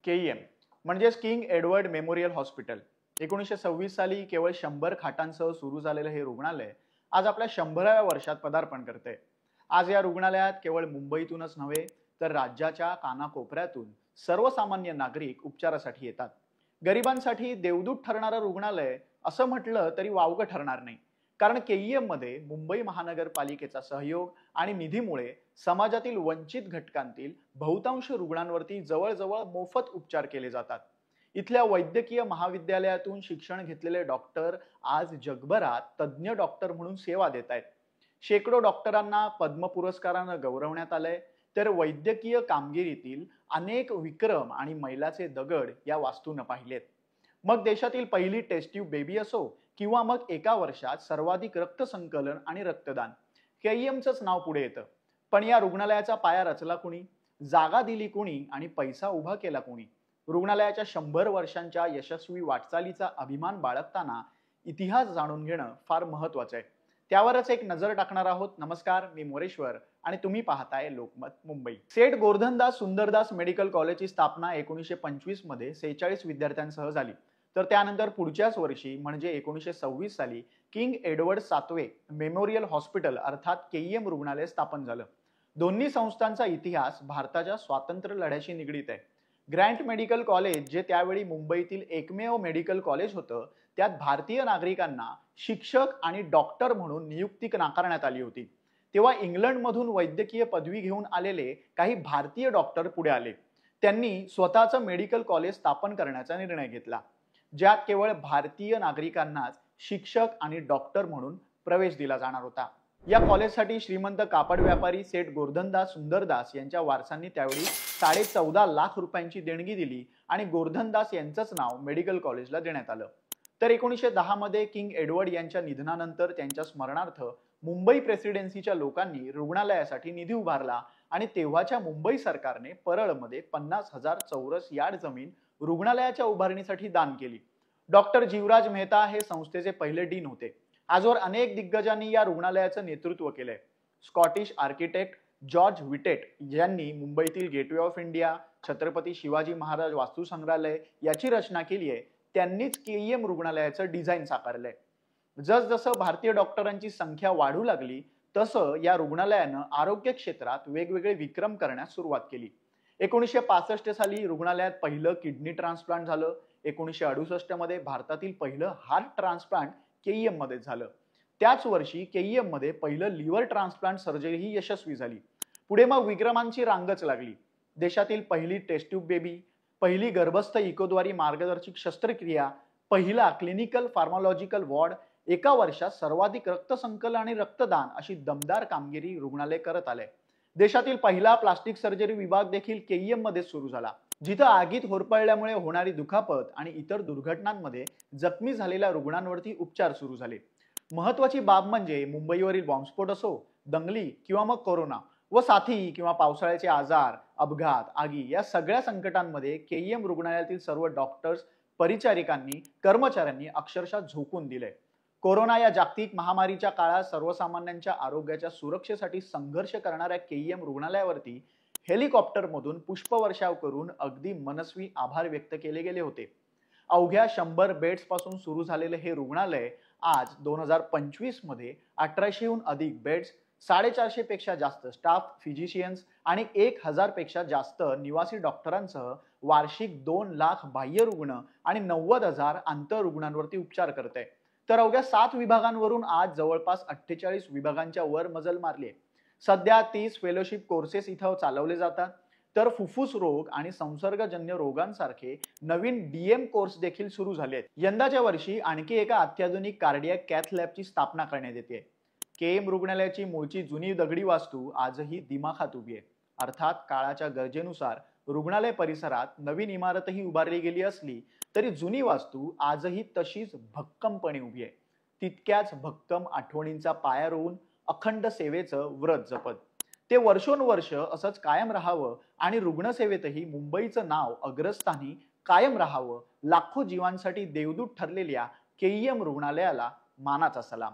KEM म्हणजेच king Edward memorial hospital 1926 साली केवळ 100 खाटांसह सुरू झालेलं हे रुग्णालय आज आपल्या 100व्या वर्षात पदार्पण करते। आज या रुग्णालयात केवळ मुंबईतूनच नव्हे तर राज्याच्या कानाकोपऱ्यातून सर्वसामान्य नागरिक उपचारासाठी येतात। गरिबांसाठी देवदूत ठरणारं रुग्णालय असं म्हटलं तरी वावगं ठरणार नाही, कारण केईएम मध्ये मुंबई महानगरपालिकेचा सहयोग आणि निधीमुळे समाजातील वंचित घटकांतील बहुतांश रुग्णांवरती जवळजवळ मोफत उपचार केले जातात। इथल्या वैद्यकीय महाविद्यालयातून शिक्षण घेतलेले डॉक्टर आज जगभरात तज्ज्ञ डॉक्टर म्हणून सेवा देत आहेत। शेकडो डॉक्टरांना पद्म पुरस्कारानं गौरवण्यात आलंय, तर वैद्यकीय कामगिरीतील अनेक विक्रम आणि मैलाचे दगड या वास्तूनं पाहिलेत। मग देशातील पहिली टेस्ट ट्यूब बेबी असो किंवा मग एका वर्षात सर्वाधिक रक्त संकलन आणि रक्तदान, केईएमचंच नाव पुढे येतं। पण या रुग्णालयाचा पाया रचला कुणी, जागा दिली कुणी आणि पैसा उभा केला कुणी? रुग्णालयाच्या 100 वर्षांच्या यशस्वी वाटचालीचा अभिमान बाळगताना इतिहास जाणून घेणं फार महत्वाचं आहे। त्यावरच एक नजर टाकणार आहोत। नमस्कार, मी मोरेश्वर आणि तुम्ही पाहताय लोकमत मुंबई। सेठ गोर्धनदास सुंदरदास मेडिकल कॉलेजची स्थापना 1925 मध्ये 46 विद्यार्थ्यांसह झाली। तर त्यानंतर पुढच्याच वर्षी म्हणजे 1926 साली किंग एडवर्ड 7वे मेमोरियल हॉस्पिटल अर्थात केईएम रुग्णालय स्थापन झालं। दोन्ही संस्थांचा इतिहास भारताच्या स्वातंत्र्य लढ्याशी निगडीत आहे। ग्रँट मेडिकल कॉलेज, जे त्यावेळी मुंबईतील एकमेव मेडिकल कॉलेज होतं, त्यात भारतीय नागरिकांना शिक्षक आणि डॉक्टर म्हणून नियुक्ती नाकारण्यात आली होती। तेव्हा इंग्लंडमधून वैद्यकीय पदवी घेऊन आलेले काही भारतीय डॉक्टर पुढे आले। त्यांनी स्वतःचं मेडिकल कॉलेज स्थापन करण्याचा निर्णय घेतला, ज्यात केवळ भारतीय नागरिकांनाच शिक्षक आणि डॉक्टर म्हणून प्रवेश दिला जाणार होता। या कॉलेजसाठी श्रीमंत कापड व्यापारी सेठ गोर्धनदास सुंदरदास यांच्या वारसांनी त्यावेळी 14.5 लाख रुपयांची देणगी दिली आणि गोर्धनदास यांचंच नाव मेडिकल कॉलेजला देण्यात आलं। तर 1910 मध्ये किंग एडवर्ड यांच्या निधनानंतर त्यांच्या स्मरणार्थ मुंबई प्रेसिडेन्सीच्या लोकांनी रुग्णालयासाठी निधी उभारला आणि तेव्हाच्या मुंबई सरकारने परळमध्ये 50,000 चौरस यार्ड जमीन रुग्णालयाच्या उभारणीसाठी दान केली। डॉक्टर जीवराज मेहता हे संस्थेचे पहिले डीन होते। आजवर अनेक दिग्गजांनी या रुग्णालयाचं नेतृत्व केलंय। स्कॉटिश आर्किटेक्ट जॉर्ज विटेट यांनी मुंबईतील gateway of India, Chhatrapati Shivaji Maharaj वास्तू संग्रहालय याची रचना केली आहे। त्यांनीच केईएम रुग्णालयाचं डिझाईन साकारलंय। जसजसं भारतीय डॉक्टरांची संख्या वाढू लागली तसं या रुग्णालयानं आरोग्य क्षेत्रात वेगवेगळे विक्रम करण्यास सुरुवात केली। 1965 साली रुग्णालयात पहिलं किडनी ट्रान्सप्लांट झालं। 1968 मध्ये भारतातील पहिलं हार्ट ट्रान्सप्लांट केईएम मध्ये झालं। त्याच वर्षी केईएम मध्ये पहिलं लिव्हर ट्रान्सप्लांट सर्जरी ही यशस्वी झाली। पुढे मग विक्रमांची रांगच लागली। देशातील पहिली टेस्ट ट्यूब बेबी, पहिली गर्भस्थ इकोद्वारी मार्गदर्शक शस्त्रक्रिया, पहिला क्लिनिकल फार्मालॉजिकल वॉर्ड, एका वर्षात सर्वाधिक रक्त संकलन आणि रक्तदान अशी दमदार कामगिरी रुग्णालय करत आले। देशातील पहिला प्लास्टिक सर्जरी विभाग देखील केईएम मध्ये सुरू झाला, जिथं आगीत होरपळल्यामुळे होणारी दुखापत आणि इतर दुर्घटनांमध्ये जखमी झालेल्या रुग्णांवरती उपचार सुरू झाले। महत्वाची बाब म्हणजे मुंबईवरील बॉम्बस्फोट असो, दंगली किंवा मग कोरोना व साथी किंवा पावसाळ्याचे आजार, अपघात, आगी या सगळ्या संकटांमध्ये केईएम रुग्णालयातील सर्व डॉक्टर्स, परिचारिकांनी, कर्मचाऱ्यांनी अक्षरशः झोकून दिले। कोरोना या जागतिक महामारीच्या काळात सर्वसामान्यांच्या आरोग्याच्या सुरक्षेसाठी संघर्ष करणाऱ्या केईएम रुग्णालयावरती हेलिकॉप्टरमधून पुष्पवर्षाव करून अगदी मनस्वी आभार व्यक्त केले गेले होते। अवघ्या 100 बेड्स पासून सुरू झालेले हे रुग्णालय आज 2025 मध्ये 1800हून अधिक बेड्स, 450 पेक्षा जास्त स्टाफ, फिजिशियन्स आणि 1000 पेक्षा जास्त निवासी डॉक्टरांसह वार्षिक 2 लाख बाह्य रुग्ण आणि 90,000 आंतर रुग्णांवरती उपचार करते। तर अवघ्या 7 विभागांवरून आज जवळपास 48 विभागांच्या वर मजल मारली आहे। सध्या 30 फेलोशिप कोर्सेस इथं चालवले जातात। तर फुफ्फुस रोग आणि संसर्गजन्य रोगांसारखे नवीन डीएम कोर्स देखील सुरू झाले आहेत। यंदाच्या वर्षी आणखी एका अत्याधुनिक कार्डियक कॅथ लॅबची स्थापना करण्यात येते। केईएम रुग्णालयाची मूळची जुनी दगडी वास्तू आजही दिमाखात उभी आहे। अर्थात काळाच्या गरजेनुसार रुग्णालय परिसरात नवीन इमारतही उभारली गेली असली तरी जुनी वास्तू आजही तशीच भक्कमपणे उभी आहे। तितक्याच भक्कम आठवणींचा पाया रोवून अखंड सेवेचं व्रत जपत ते वर्षोनवर्ष असंच कायम राहावं आणि रुग्णसेवेतही मुंबईचं नाव अग्रस्थानी कायम राहावं। लाखो जीवांसाठी देवदूत ठरलेल्या केईएम रुग्णालयाला मानाचा सलाम।